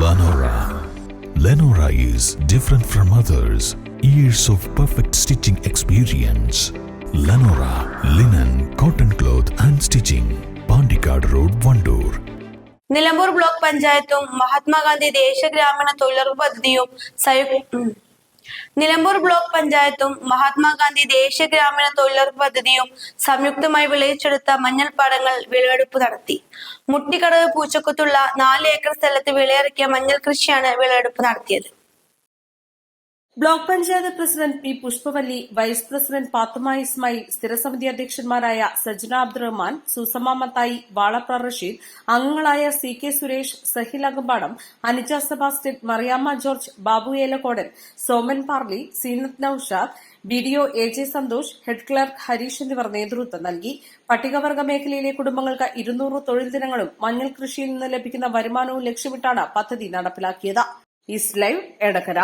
Lenora. Lenora is different from others. Years of perfect stitching experience. Lenora linen, cotton cloth and stitching. Pandikad Road, Vandoor. Nilambur block പഞ്ചായത്തും മഹാത്മാഗാന്ധി ദേശീയ ഗ്രാമീണ തൊഴിലുറപ്പ് പദ്ധതിയും Nilambur block പഞ്ചായത്തും മഹാത്മാഗാന്ധി ദേശീയ ഗ്രാമീണ തൊഴിലുറപ്പ് പദ്ധതിയും സംയുക്തമായി വിളയിച്ചെടുത്ത മഞ്ഞൾപ്പാടങ്ങൾ വിളവെടുപ്പ് നടത്തി. മുട്ടിക്കടവ് പൂച്ചക്കുത്തുള്ള 4 ഏക്കർ സ്ഥലത്ത് വിളയിറക്കിയ മഞ്ഞൾ കൃഷിയാണ് വിളവെടുപ്പ് നടത്തിയത്. Block panchayat president P Pushpavalli, vice president Pathuma Ismail, സ്ഥിരസമിതി അധ്യക്ഷന്മാരായ സജ്ന അബ്ദുറഹ്മാൻ, സുസമ മത്തായി, വാളപ്ര റഷീദ്, അംഗങ്ങളായ C K Suresh, Sahil Akampadam, Anija Sebastian, Mariyamma George, Babu Elakkodan, Soman Parli, Seenath Noushad, BDO A J Santhosh, head clerk Harish എന്നിവർ നേതൃത്വം നൽകി. പട്ടികവർഗ മേഖലയിലെ കുടുംബങ്ങൾക്ക് 200 തൊഴിൽ ദിനങ്ങളും മഞ്ഞൾ കൃഷിയിൽ നിന്ന് ലഭിക്കുന്ന വരുമാനവും ലക്ഷ്യമിട്ടാണ് പദ്ധതി നടപ്പിലാക്കിയത്. East live, Edakkara.